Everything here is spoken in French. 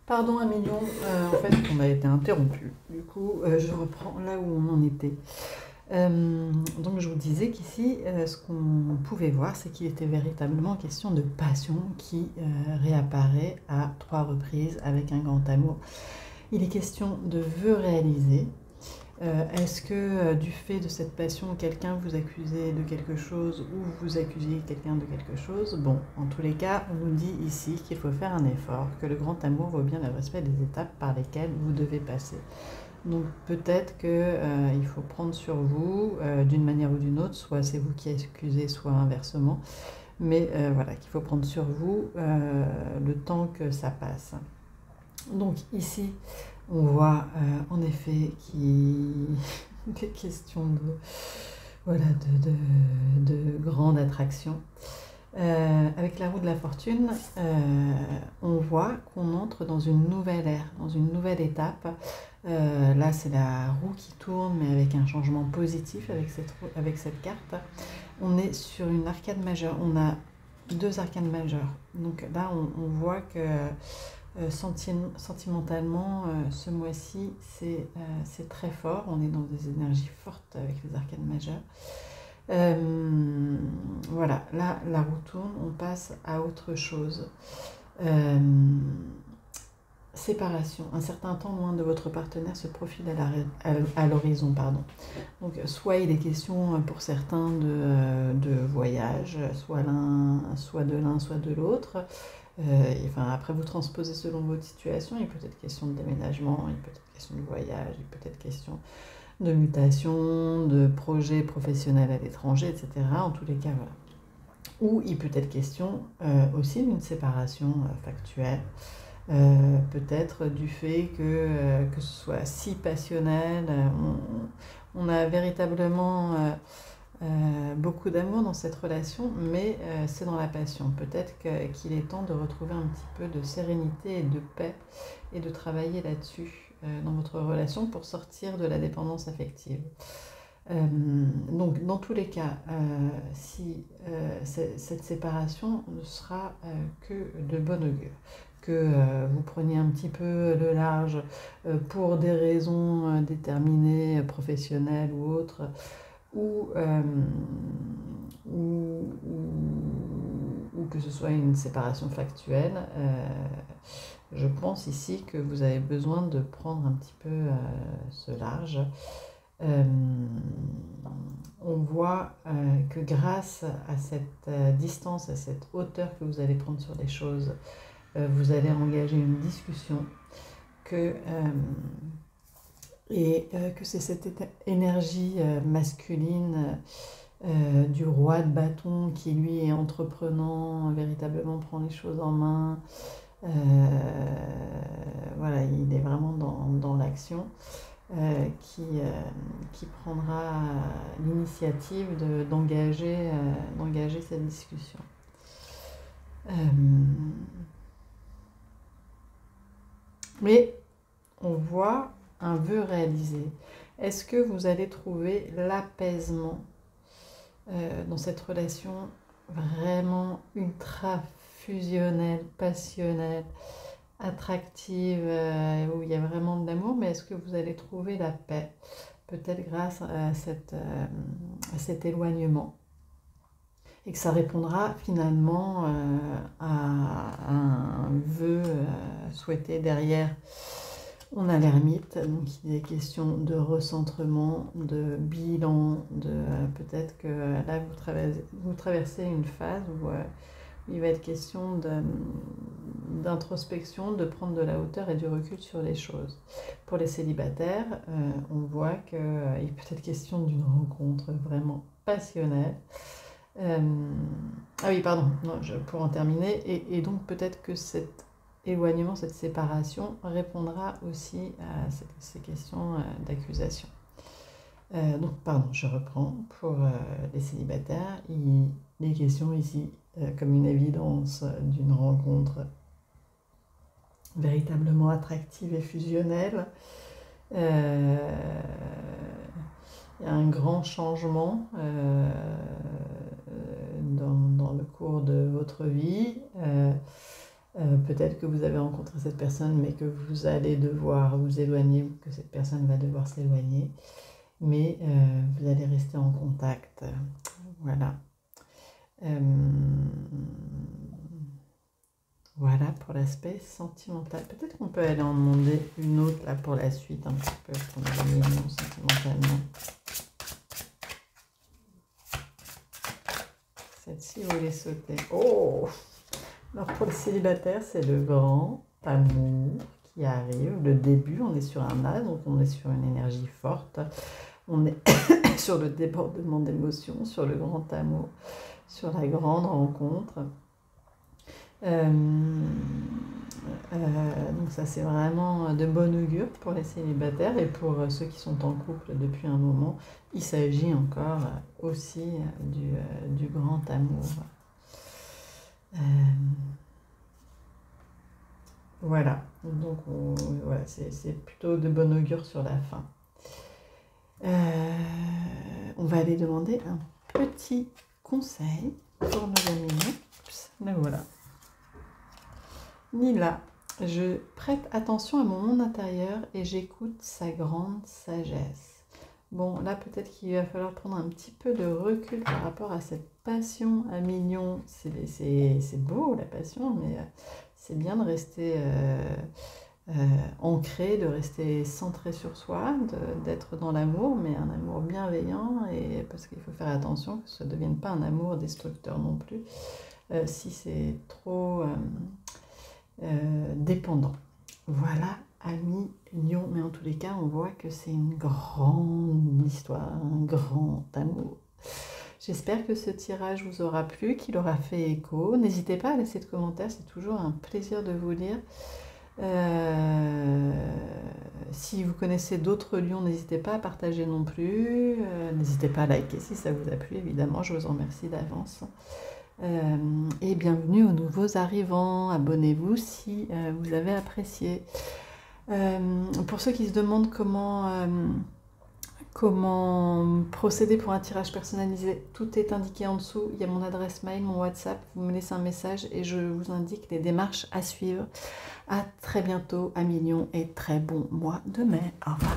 Pardon un million, en fait on a été interrompu. Du coup, je reprends là où on en était. Donc je vous disais qu'ici, ce qu'on pouvait voir, c'est qu'il était véritablement question de passion qui réapparaît à 3 reprises avec un grand amour. Il est question de vœux réalisés. Est-ce que du fait de cette passion, quelqu'un vous accusait de quelque chose ou vous accusiez quelqu'un de quelque chose? Bon, en tous les cas, on nous dit ici qu'il faut faire un effort, que le grand amour vaut bien le respect des étapes par lesquelles vous devez passer. Donc peut-être qu'il faut prendre sur vous d'une manière ou d'une autre, soit c'est vous qui accusez, soit inversement, mais voilà, qu'il faut prendre sur vous le temps que ça passe. Donc ici, on voit en effet qu'il est question de, voilà, de grande attraction. Avec la roue de la fortune, on voit qu'on entre dans une nouvelle ère, dans une nouvelle étape. Là, c'est la roue qui tourne, mais avec un changement positif avec cette carte. On est sur une arcade majeure. On a 2 arcanes majeures. Donc là, on voit que sentimentalement, ce mois-ci, c'est très fort. On est dans des énergies fortes avec les arcanes majeures. Voilà, là, la roue tourne, on passe à autre chose. Euh, Séparation. Un certain temps loin de votre partenaire se profile à l'horizon, pardon. Donc, soit il est question pour certains de voyage, soit de l'un, soit de l'autre. Enfin, après, vous transposez selon votre situation. Il peut être question de déménagement, il peut être question de voyage, il peut être question de mutation, de projet professionnel à l'étranger, etc. En tous les cas, voilà. Ou il peut être question aussi d'une séparation factuelle. Peut-être du fait que ce soit si passionnel, on a véritablement beaucoup d'amour dans cette relation, mais c'est dans la passion. Peut-être qu'il est temps de retrouver un petit peu de sérénité et de paix et de travailler là-dessus dans votre relation pour sortir de la dépendance affective. Donc dans tous les cas, si cette séparation ne sera que de bon augure, que vous preniez un petit peu le large pour des raisons déterminées, professionnelles ou autres, ou, ou, ou que ce soit une séparation factuelle, je pense ici que vous avez besoin de prendre un petit peu ce large. Euh, on voit que grâce à cette distance, à cette hauteur que vous allez prendre sur les choses, vous allez engager une discussion que, que c'est cette énergie masculine du roi de bâton qui lui est entreprenant, véritablement prend les choses en main. Euh, voilà, il est vraiment dans l'action. Qui prendra l'initiative d'engager cette discussion. Mais on voit un vœu réalisé. Est-ce que vous allez trouver l'apaisement dans cette relation vraiment ultra fusionnelle, passionnelle, attractive, où il y a vraiment de l'amour, mais est-ce que vous allez trouver la paix? Peut-être grâce à cet éloignement. Et que ça répondra finalement à un vœu souhaité derrière. On a l'ermite, donc il est question de recentrement, de bilan, peut-être que là vous traversez une phase où il va être question d'introspection, de prendre de la hauteur et du recul sur les choses. Pour les célibataires, on voit qu'il peut être question d'une rencontre vraiment passionnelle. Ah oui, pardon, non, pour en terminer, et donc peut-être que cet éloignement, cette séparation répondra aussi à ces questions d'accusation. Donc, pardon, je reprends. Pour les célibataires, il est question ici, comme une évidence, d'une rencontre véritablement attractive et fusionnelle. Il y a un grand changement dans le cours de votre vie. Peut-être que vous avez rencontré cette personne, mais que vous allez devoir vous éloigner, ou que cette personne va devoir s'éloigner. Mais vous allez rester en contact. Voilà. Voilà pour l'aspect sentimental. Peut-être qu'on peut aller en demander une autre là pour la suite, un petit peu, pour nous mignon sentimentalement. Celle-ci, vous voulez sauter. Oh! Alors pour le célibataire, c'est le grand amour qui arrive, le début, on est sur un âge, donc on est sur une énergie forte, on est sur le débordement d'émotions, sur le grand amour, sur la grande rencontre. Donc ça c'est vraiment de bon augure pour les célibataires et pour ceux qui sont en couple depuis un moment, il s'agit encore aussi du grand amour. Voilà, donc voilà, c'est plutôt de bon augure sur la fin. On va aller demander un petit conseil pour nos amis. La voilà. Nila, je prête attention à mon monde intérieur et j'écoute sa grande sagesse. Bon, là peut-être qu'il va falloir prendre un petit peu de recul par rapport à cette passion à mignon. C'est beau la passion, mais c'est bien de rester ancré, de rester centré sur soi, d'être dans l'amour, mais un amour bienveillant, et parce qu'il faut faire attention que ça ne devienne pas un amour destructeur non plus, si c'est trop dépendant. Voilà, amis lion, mais en tous les cas, on voit que c'est une grande histoire, un grand amour. J'espère que ce tirage vous aura plu, qu'il aura fait écho. N'hésitez pas à laisser de commentaires, c'est toujours un plaisir de vous lire. Si vous connaissez d'autres lions, n'hésitez pas à partager non plus. N'hésitez pas à liker si ça vous a plu, évidemment, je vous en remercie d'avance. Et bienvenue aux nouveaux arrivants. Abonnez-vous si vous avez apprécié. Pour ceux qui se demandent comment procéder pour un tirage personnalisé, tout est indiqué en dessous. Il y a mon adresse mail, mon WhatsApp. Vous me laissez un message et je vous indique les démarches à suivre. À très bientôt, amis lions, et très bon mois de mai. Au revoir.